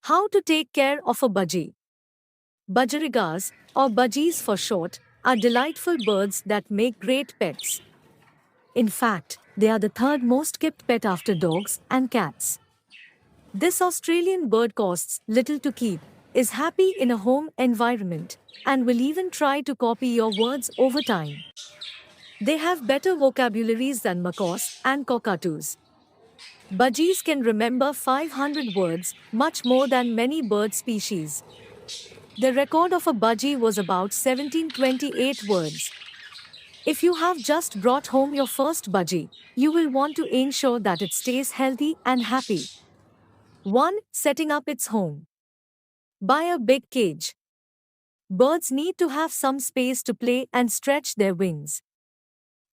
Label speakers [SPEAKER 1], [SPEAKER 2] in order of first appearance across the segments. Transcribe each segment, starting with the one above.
[SPEAKER 1] How to take care of a budgie. Budgerigas, or budgies for short, are delightful birds that make great pets. In fact, they are the third most kept pet after dogs and cats. This Australian bird costs little to keep, is happy in a home environment, and will even try to copy your words over time. They have better vocabularies than macaws and cockatoos. Budgies can remember 500 words, much more than many bird species. The record of a budgie was about 1728 words. If you have just brought home your first budgie, you will want to ensure that it stays healthy and happy. 1. Setting up its home. Buy a big cage. Birds need to have some space to play and stretch their wings.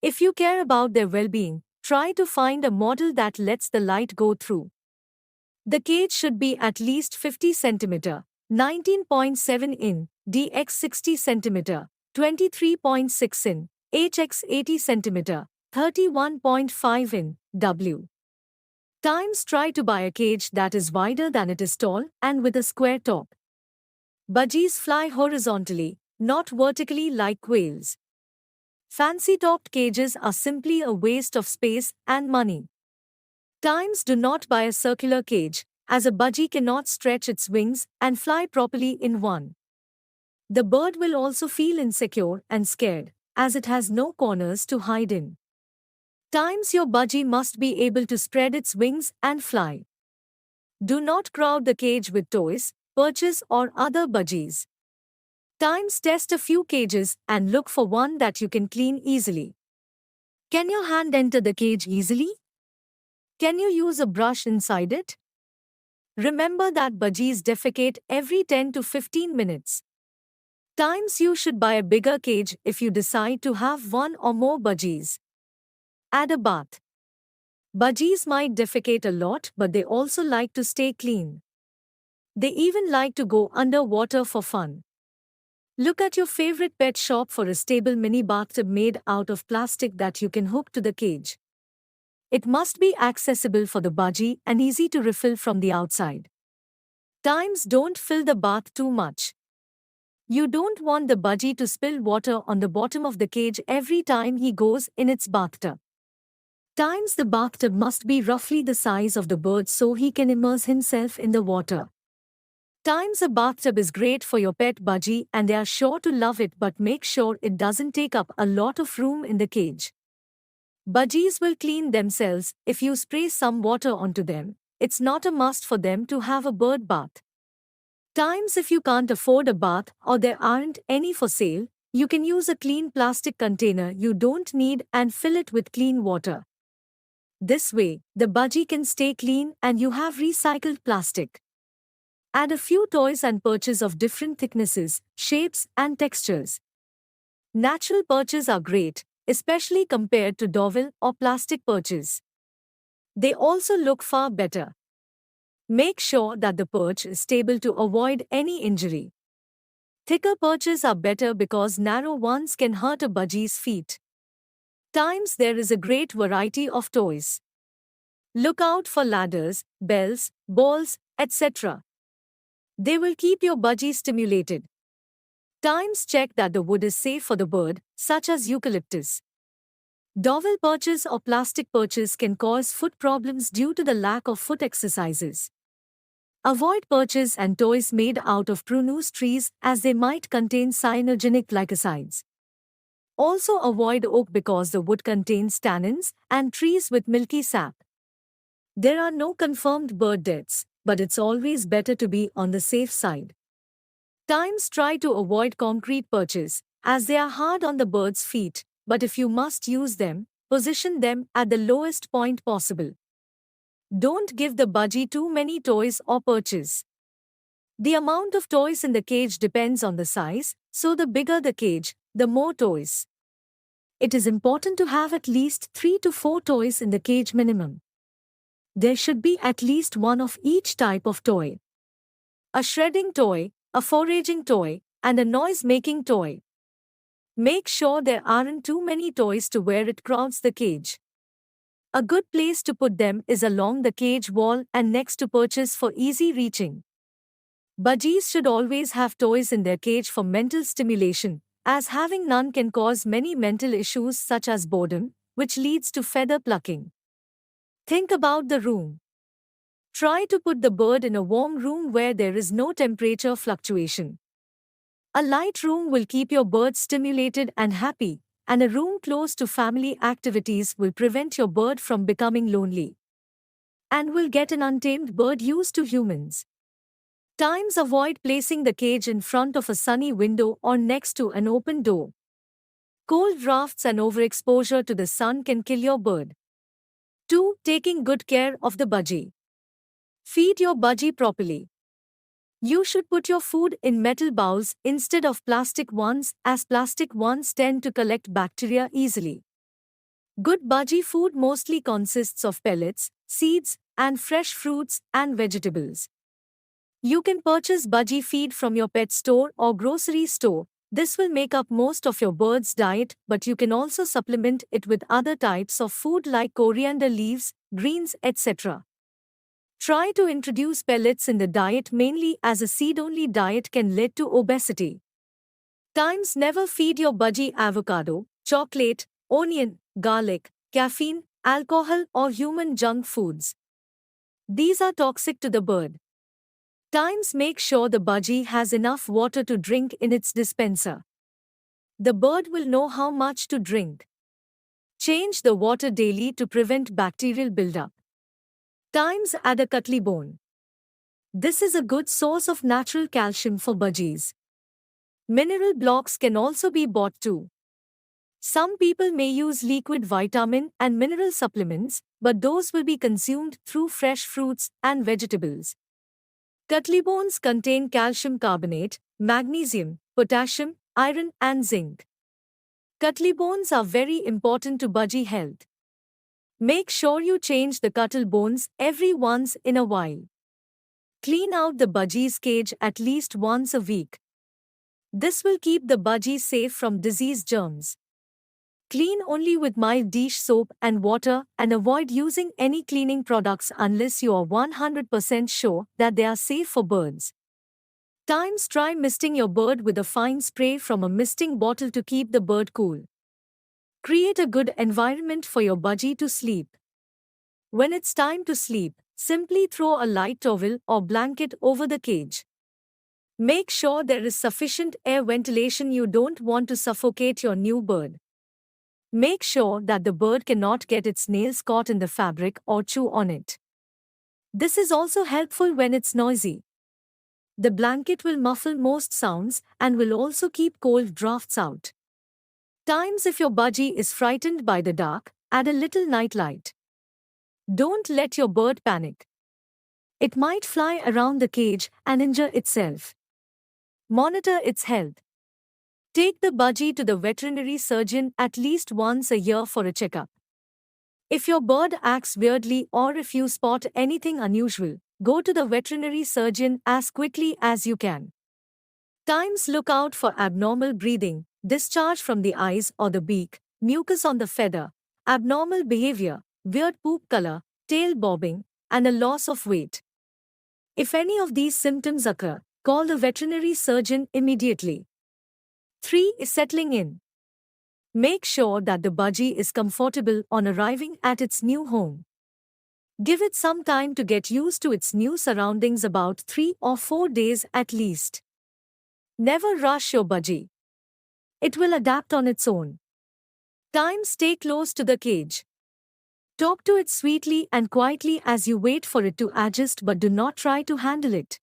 [SPEAKER 1] If you care about their well-being, try to find a model that lets the light go through. The cage should be at least 50 cm, 19.7 in, dx 60 cm, 23.6 in, hx 80 cm, 31.5 in, w. Times try to buy a cage that is wider than it is tall and with a square top. Budgies fly horizontally, not vertically like quails. Fancy-topped cages are simply a waste of space and money. Times do not buy a circular cage, as a budgie cannot stretch its wings and fly properly in one. The bird will also feel insecure and scared, as it has no corners to hide in. Times your budgie must be able to spread its wings and fly. Do not crowd the cage with toys, perches or other budgies. Times test a few cages and look for one that you can clean easily. Can your hand enter the cage easily? Can you use a brush inside it? Remember that budgies defecate every 10 to 15 minutes. Times you should buy a bigger cage if you decide to have one or more budgies. Add a bath. Budgies might defecate a lot, but they also like to stay clean. They even like to go underwater for fun. Look at your favorite pet shop for a stable mini bathtub made out of plastic that you can hook to the cage. It must be accessible for the budgie and easy to refill from the outside. Times don't fill the bath too much. You don't want the budgie to spill water on the bottom of the cage every time he goes in its bathtub. Times the bathtub must be roughly the size of the bird so he can immerse himself in the water. Times a bathtub is great for your pet budgie and they are sure to love it, but make sure it doesn't take up a lot of room in the cage. Budgies will clean themselves if you spray some water onto them. It's not a must for them to have a bird bath. Times if you can't afford a bath or there aren't any for sale, you can use a clean plastic container you don't need and fill it with clean water. This way, the budgie can stay clean and you have recycled plastic. Add a few toys and perches of different thicknesses, shapes, and textures. Natural perches are great, especially compared to dowel or plastic perches. They also look far better. Make sure that the perch is stable to avoid any injury. Thicker perches are better because narrow ones can hurt a budgie's feet. Times there is a great variety of toys. Look out for ladders, bells, balls, etc. They will keep your budgie stimulated. Times check that the wood is safe for the bird, such as eucalyptus. Dowel perches or plastic perches can cause foot problems due to the lack of foot exercises. Avoid perches and toys made out of prunus trees as they might contain cyanogenic glycosides. Also avoid oak because the wood contains tannins and trees with milky sap. There are no confirmed bird deaths, but it's always better to be on the safe side. Times try to avoid concrete perches, as they are hard on the bird's feet, but if you must use them, position them at the lowest point possible. Don't give the budgie too many toys or perches. The amount of toys in the cage depends on the size, so the bigger the cage, the more toys. It is important to have at least 3 to 4 toys in the cage minimum. There should be at least one of each type of toy. A shredding toy, a foraging toy, and a noise-making toy. Make sure there aren't too many toys to where it crowds the cage. A good place to put them is along the cage wall and next to perches for easy reaching. Budgies should always have toys in their cage for mental stimulation, as having none can cause many mental issues such as boredom, which leads to feather plucking. Think about the room. Try to put the bird in a warm room where there is no temperature fluctuation. A light room will keep your bird stimulated and happy, and a room close to family activities will prevent your bird from becoming lonely and will get an untamed bird used to humans. Times avoid placing the cage in front of a sunny window or next to an open door. Cold drafts and overexposure to the sun can kill your bird. 2. Taking good care of the budgie. Feed your budgie properly. You should put your food in metal bowls instead of plastic ones, as plastic ones tend to collect bacteria easily. Good budgie food mostly consists of pellets, seeds, and fresh fruits and vegetables. You can purchase budgie feed from your pet store or grocery store. This will make up most of your bird's diet, but you can also supplement it with other types of food like coriander leaves, greens, etc. Try to introduce pellets in the diet mainly as a seed-only diet can lead to obesity. Times never feed your budgie avocado, chocolate, onion, garlic, caffeine, alcohol or human junk foods. These are toxic to the bird. Times make sure the budgie has enough water to drink in its dispenser. The bird will know how much to drink. Change the water daily to prevent bacterial buildup. Times add a cuttley bone. This is a good source of natural calcium for budgies. Mineral blocks can also be bought too. Some people may use liquid vitamin and mineral supplements, but those will be consumed through fresh fruits and vegetables. Cuttley bones contain calcium carbonate, magnesium, potassium, iron and zinc. Cuttley bones are very important to budgie health. Make sure you change the cuttle bones every once in a while. Clean out the budgie's cage at least once a week. This will keep the budgie safe from disease germs. Clean only with mild dish soap and water and avoid using any cleaning products unless you are 100% sure that they are safe for birds. Times try misting your bird with a fine spray from a misting bottle to keep the bird cool. Create a good environment for your budgie to sleep. When it's time to sleep, simply throw a light towel or blanket over the cage. Make sure there is sufficient air ventilation. You don't want to suffocate your new bird. Make sure that the bird cannot get its nails caught in the fabric or chew on it. This is also helpful when it's noisy. The blanket will muffle most sounds and will also keep cold drafts out. Times if your budgie is frightened by the dark, add a little night light. Don't let your bird panic. It might fly around the cage and injure itself. Monitor its health. Take the budgie to the veterinary surgeon at least once a year for a checkup. If your bird acts weirdly or if you spot anything unusual, go to the veterinary surgeon as quickly as you can. Times look out for abnormal breathing, discharge from the eyes or the beak, mucus on the feather, abnormal behavior, weird poop color, tail bobbing, and a loss of weight. If any of these symptoms occur, call the veterinary surgeon immediately. 3. Settling in. Make sure that the budgie is comfortable on arriving at its new home. Give it some time to get used to its new surroundings, about 3 or 4 days at least. Never rush your budgie. It will adapt on its own. Times stay close to the cage. Talk to it sweetly and quietly as you wait for it to adjust, but do not try to handle it.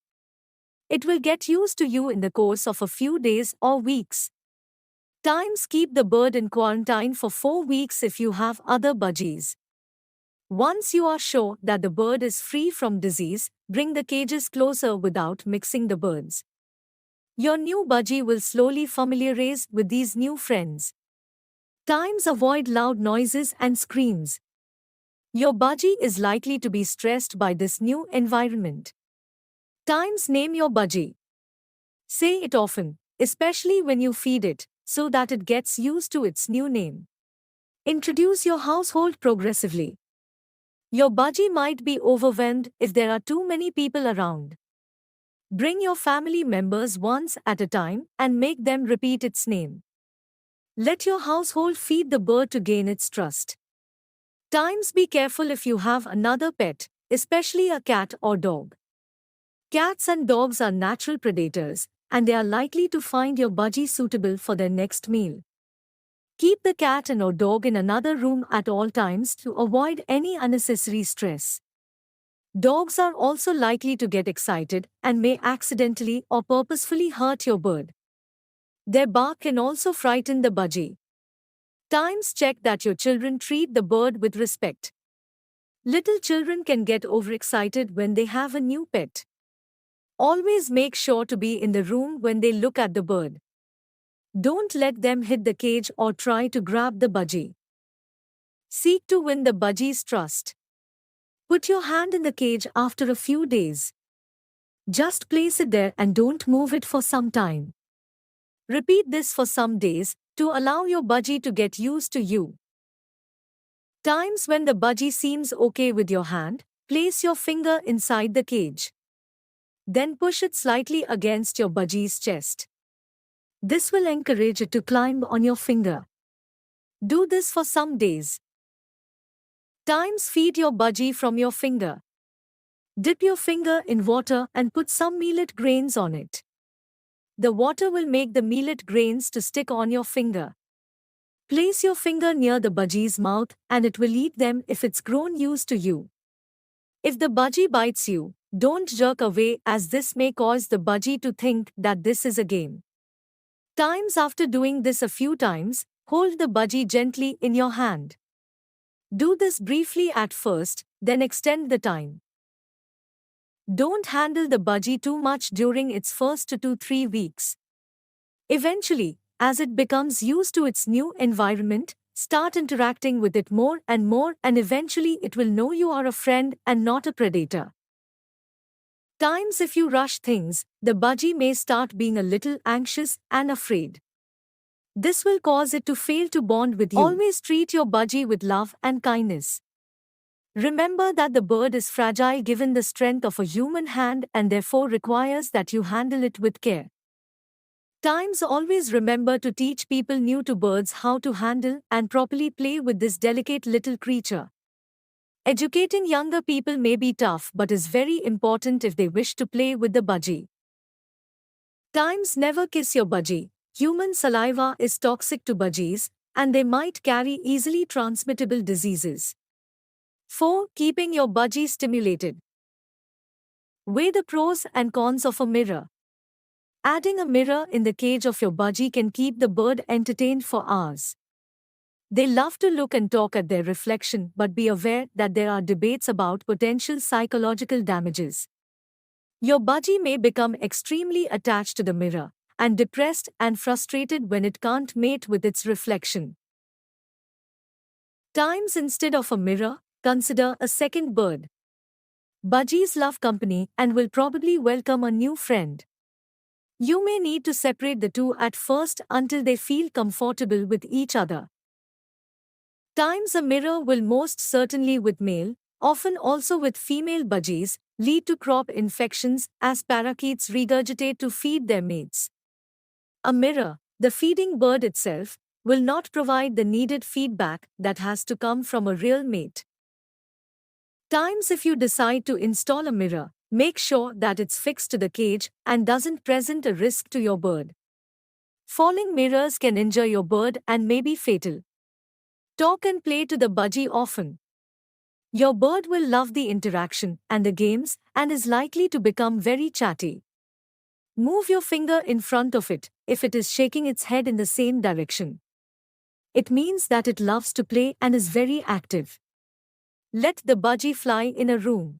[SPEAKER 1] It will get used to you in the course of a few days or weeks. Times keep the bird in quarantine for 4 weeks if you have other budgies. Once you are sure that the bird is free from disease, bring the cages closer without mixing the birds. Your new budgie will slowly familiarize with these new friends. Times avoid loud noises and screams. Your budgie is likely to be stressed by this new environment. Times name your budgie. Say it often, especially when you feed it, so that it gets used to its new name. Introduce your household progressively. Your budgie might be overwhelmed if there are too many people around. Bring your family members once at a time and make them repeat its name. Let your household feed the bird to gain its trust. Times be careful if you have another pet, especially a cat or dog. Cats and dogs are natural predators, and they are likely to find your budgie suitable for their next meal. Keep the cat and or dog in another room at all times to avoid any unnecessary stress. Dogs are also likely to get excited and may accidentally or purposefully hurt your bird. Their bark can also frighten the budgie. Times check that your children treat the bird with respect. Little children can get overexcited when they have a new pet. Always make sure to be in the room when they look at the bird. Don't let them hit the cage or try to grab the budgie. Seek to win the budgie's trust. Put your hand in the cage after a few days. Just place it there and don't move it for some time. Repeat this for some days to allow your budgie to get used to you. Times when the budgie seems okay with your hand, place your finger inside the cage. Then push it slightly against your budgie's chest. This will encourage it to climb on your finger. Do this for some days. Times feed your budgie from your finger. Dip your finger in water and put some millet grains on it. The water will make the millet grains to stick on your finger. Place your finger near the budgie's mouth and it will eat them if it's grown used to you. If the budgie bites you, don't jerk away as this may cause the budgie to think that this is a game. Times after doing this a few times, hold the budgie gently in your hand. Do this briefly at first, then extend the time. Don't handle the budgie too much during its first 2 to 3 weeks. Eventually, as it becomes used to its new environment, start interacting with it more and eventually it will know you are a friend and not a predator. Times if you rush things, the budgie may start being a little anxious and afraid. This will cause it to fail to bond with you. Always treat your budgie with love and kindness. Remember that the bird is fragile given the strength of a human hand and therefore requires that you handle it with care. Times always remember to teach people new to birds how to handle and properly play with this delicate little creature. Educating younger people may be tough but is very important if they wish to play with the budgie. Times never kiss your budgie. Human saliva is toxic to budgies, and they might carry easily transmittable diseases. 4. Keeping your budgie stimulated. Weigh the pros and cons of a mirror. Adding a mirror in the cage of your budgie can keep the bird entertained for hours. They love to look and talk at their reflection, but be aware that there are debates about potential psychological damages. Your budgie may become extremely attached to the mirror and depressed and frustrated when it can't mate with its reflection. Times instead of a mirror, consider a second bird. Budgies love company and will probably welcome a new friend. You may need to separate the two at first until they feel comfortable with each other. Times a mirror will most certainly with male, often also with female budgies, lead to crop infections as parakeets regurgitate to feed their mates. A mirror, the feeding bird itself, will not provide the needed feedback that has to come from a real mate. Times if you decide to install a mirror, make sure that it's fixed to the cage and doesn't present a risk to your bird. Falling mirrors can injure your bird and may be fatal. Talk and play to the budgie often. Your bird will love the interaction and the games and is likely to become very chatty. Move your finger in front of it if it is shaking its head in the same direction. It means that it loves to play and is very active. Let the budgie fly in a room.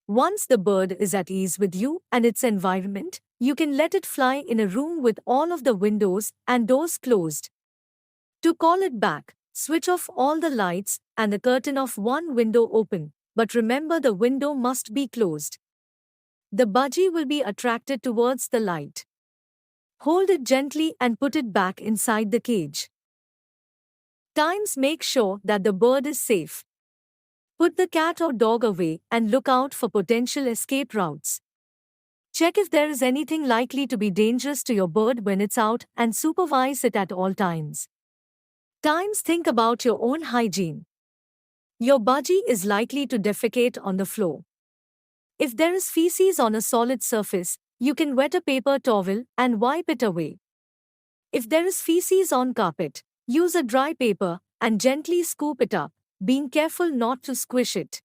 [SPEAKER 1] Once the bird is at ease with you and its environment, you can let it fly in a room with all of the windows and doors closed. To call it back, switch off all the lights and the curtain of one window open, but remember the window must be closed. The budgie will be attracted towards the light. Hold it gently and put it back inside the cage. Times make sure that the bird is safe. Put the cat or dog away and look out for potential escape routes. Check if there is anything likely to be dangerous to your bird when it's out and supervise it at all times. Times think about your own hygiene. Your budgie is likely to defecate on the floor. If there is feces on a solid surface, you can wet a paper towel and wipe it away. If there is feces on carpet, use a dry paper and gently scoop it up, being careful not to squish it.